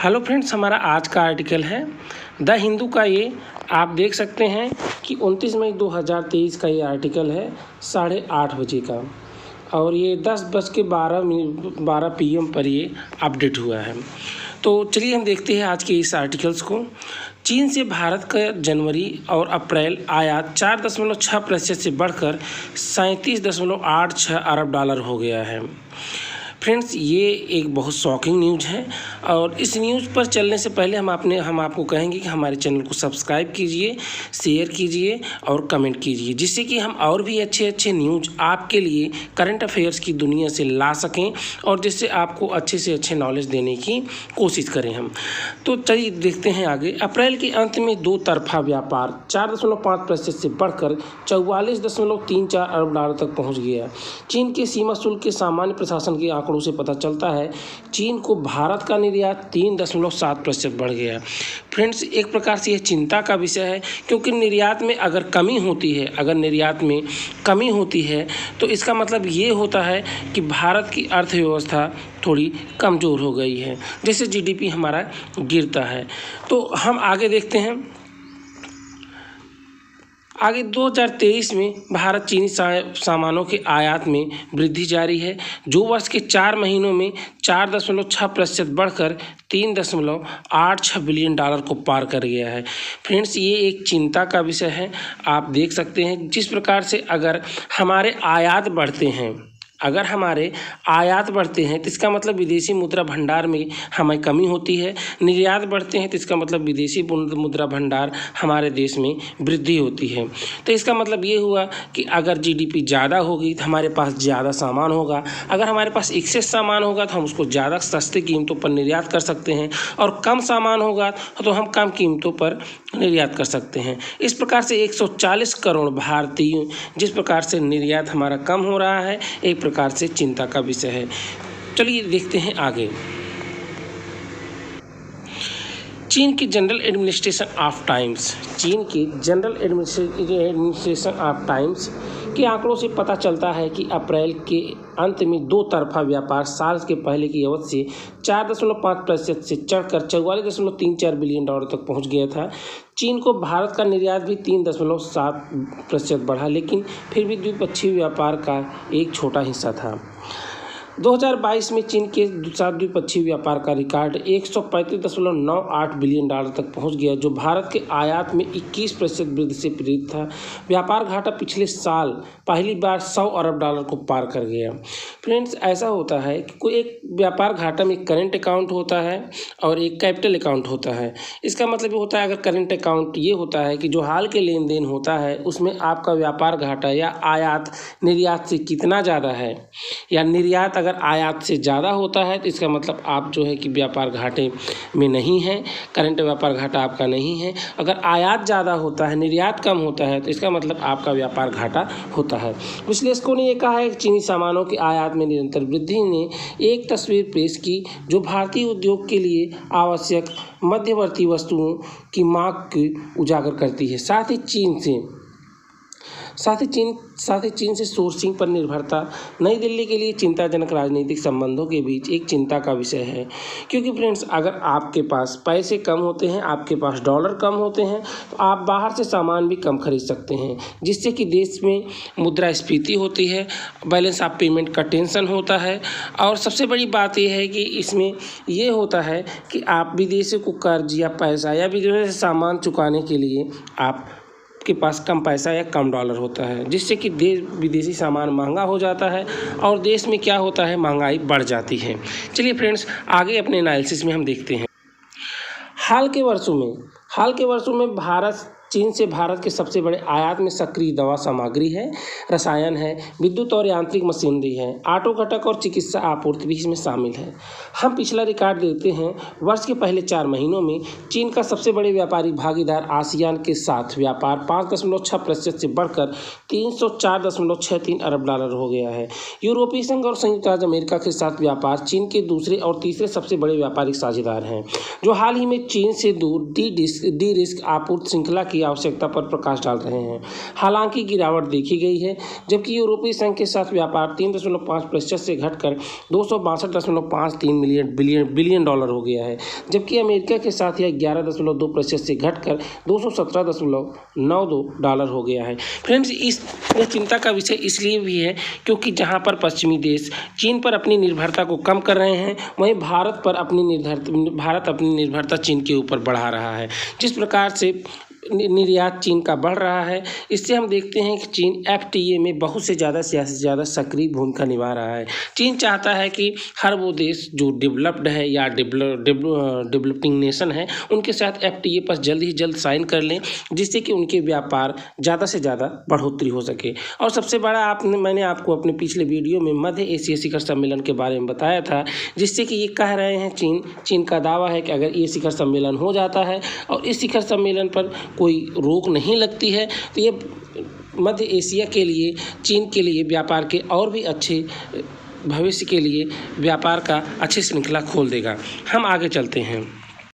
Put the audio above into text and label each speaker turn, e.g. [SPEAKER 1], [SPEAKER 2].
[SPEAKER 1] Hello friends, हमारा आज का आर्टिकल है द हिंदू का। ये आप देख सकते हैं कि 29 मई 2023 का ये आर्टिकल है 8:30 बजे का, और ये 10:12 PM पर ये अपडेट हुआ है। तो चलिए हम देखते हैं आज के इस आर्टिकल्स को। चीन से भारत का जनवरी और अप्रैल आयात 4.6% से बढ़कर 37.86 अरब डॉलर हो गया है। फ्रेंड्स, ये एक बहुत शॉकिंग न्यूज़ है, और इस न्यूज़ पर चलने से पहले हम आपको कहेंगे कि हमारे चैनल को सब्सक्राइब कीजिए, शेयर कीजिए और कमेंट कीजिए, जिससे कि हम और भी अच्छे न्यूज़ आपके लिए करंट अफेयर्स की दुनिया से ला सकें, और जिससे आपको अच्छे से अच्छे नॉलेज देने की कोशिश करें हम। तो चलिए देखते हैं आगे। अप्रैल के अंत में दो तरफा व्यापार 4.5% से बढ़कर 44.34 अरब डॉलर तक पहुँच गया। चीन के सीमा शुल्क के सामान्य प्रशासन के आंकड़ों से पता चलता है चीन को भारत का निर्यात 3.7% बढ़ गया। फ्रेंड्स, एक प्रकार से यह चिंता का विषय है, क्योंकि निर्यात में अगर निर्यात में कमी होती है तो इसका मतलब ये होता है कि भारत की अर्थव्यवस्था थोड़ी कमज़ोर हो गई है, जैसे GDP हमारा गिरता है। तो हम आगे देखते हैं। आगे 2023 में भारत चीनी सामानों के आयात में वृद्धि जारी है, जो वर्ष के 4 महीनों में 4.6% बढ़कर 3.86 बिलियन डॉलर को पार कर गया है। फ्रेंड्स, ये एक चिंता का विषय है। आप देख सकते हैं जिस प्रकार से अगर हमारे आयात बढ़ते हैं तो इसका मतलब विदेशी मुद्रा भंडार में हमें कमी होती है। निर्यात बढ़ते हैं तो इसका मतलब विदेशी मुद्रा भंडार हमारे देश में वृद्धि होती है। तो इसका मतलब ये हुआ कि अगर GDP ज़्यादा होगी तो हमारे पास ज़्यादा सामान होगा। अगर हमारे पास एक्सेस सामान होगा तो हम उसको ज़्यादा सस्ती कीमतों पर निर्यात कर सकते हैं, और कम सामान होगा तो हम कम कीमतों पर निर्यात कर सकते हैं। इस प्रकार से 140 करोड़ भारतीय, जिस प्रकार से निर्यात हमारा कम हो रहा है, एक प्रकार से चिंता का विषय है। चलिए देखते हैं आगे। चीन की जनरल एडमिनिस्ट्रेशन ऑफ टाइम्स के आंकड़ों से पता चलता है कि अप्रैल के अंत में दो तरफा व्यापार साल के पहले की अवधि से 4.5% से चढ़कर 44.34 बिलियन डॉलर तक पहुंच गया था। चीन को भारत का निर्यात भी 3.7% बढ़ा, लेकिन फिर भी द्विपक्षीय व्यापार का एक छोटा हिस्सा था। 2022 में चीन के साथ द्विपक्षीय व्यापार का रिकॉर्ड 135.98 बिलियन डॉलर तक पहुंच गया, जो भारत के आयात में 21% वृद्धि से प्रेरित था। व्यापार घाटा पिछले साल पहली बार 100 अरब डॉलर को पार कर गया। फ्रेंड्स, ऐसा होता है कि कोई एक व्यापार घाटा में करेंट अकाउंट होता है और एक कैपिटल अकाउंट होता है। इसका मतलब ये होता है, अगर करेंट अकाउंट ये होता है कि जो हाल के लेन देन होता है उसमें आपका व्यापार घाटा या आयात निर्यात से कितना ज़्यादा है, या निर्यात अगर आयात से ज़्यादा होता है तो इसका मतलब आप जो है कि व्यापार घाटे में नहीं हैं, करंट व्यापार घाटा आपका नहीं है। अगर आयात ज़्यादा होता है, निर्यात कम होता है, तो इसका मतलब आपका व्यापार घाटा होता है। विश्लेषकों ने यह कहा है कि चीनी सामानों के आयात में निरंतर वृद्धि ने एक तस्वीर पेश की जो भारतीय उद्योग के लिए आवश्यक मध्यवर्ती वस्तुओं की मांग को उजागर करती है। साथ ही चीन से सोर्सिंग पर निर्भरता नई दिल्ली के लिए चिंताजनक राजनीतिक संबंधों के बीच एक चिंता का विषय है। क्योंकि फ्रेंड्स, अगर आपके पास पैसे कम होते हैं, आपके पास डॉलर कम होते हैं, तो आप बाहर से सामान भी कम खरीद सकते हैं, जिससे कि देश में मुद्रास्फीति होती है, बैलेंस ऑफ पेमेंट का टेंशन होता है। और सबसे बड़ी बात यह है कि इसमें यह होता है कि आप विदेशी को कर्ज या पैसा या विदेश से सामान चुकाने के लिए आप के पास कम पैसा या कम डॉलर होता है, जिससे कि विदेशी सामान महंगा हो जाता है और देश में क्या होता है, महंगाई बढ़ जाती है। चलिए फ्रेंड्स, आगे अपने एनालिसिस में हम देखते हैं। हाल के वर्षों में चीन से भारत के सबसे बड़े आयात में सक्रिय दवा सामग्री है, रसायन है, विद्युत और यांत्रिक मशीनरी है, ऑटो घटक और चिकित्सा आपूर्ति भी इसमें शामिल है। हम पिछला रिकॉर्ड देखते हैं। वर्ष के पहले 4 महीनों में चीन का सबसे बड़े व्यापारिक भागीदार आसियान के साथ व्यापार 5.6% से बढ़कर 304.63 अरब डॉलर हो गया है। यूरोपीय संघ और संयुक्त राज्य अमेरिका के साथ व्यापार चीन के दूसरे और तीसरे सबसे बड़े व्यापारिक साझेदार हैं, जो हाल ही में चीन से दूर डी रिस्क आपूर्ति श्रृंखला की की आवश्यकता पर प्रकाश डाल रहे हैं। हालांकि गिरावट देखी गई है, जबकि यूरोपीय संघ के साथ व्यापार 3.5% से घटकर 262.53 बिलियन डॉलर हो गया है, जबकि अमेरिका के साथ यह 11.2% से घटकर 217.92 डॉलर हो गया है। फ्रेंड्स, यह चिंता का विषय इसलिए भी है क्योंकि जहां पर पश्चिमी देश चीन पर अपनी निर्भरता को कम कर रहे हैं, वहीं भारत अपनी निर्भरता चीन के ऊपर बढ़ा रहा है। जिस प्रकार से निर्यात चीन का बढ़ रहा है, इससे हम देखते हैं कि चीन FTA में बहुत से ज़्यादा सक्रिय भूमिका निभा रहा है। चीन चाहता है कि हर वो देश जो डेवलप्ड है या डेवलपिंग नेशन है, उनके साथ FTA पर जल्द ही जल्द साइन कर लें, जिससे कि उनके व्यापार ज़्यादा से ज़्यादा बढ़ोतरी हो सके। और सबसे बड़ा मैंने आपको अपने पिछले वीडियो में मध्य एशिया शिखर सम्मेलन के बारे में बताया था, जिससे कि ये कह रहे हैं चीन का दावा है कि अगर ये शिखर सम्मेलन हो जाता है और इस शिखर सम्मेलन पर कोई रोक नहीं लगती है, तो ये मध्य एशिया के लिए, चीन के लिए व्यापार के और भी अच्छे भविष्य के लिए व्यापार का अच्छी श्रृंखला खोल देगा। हम आगे चलते हैं।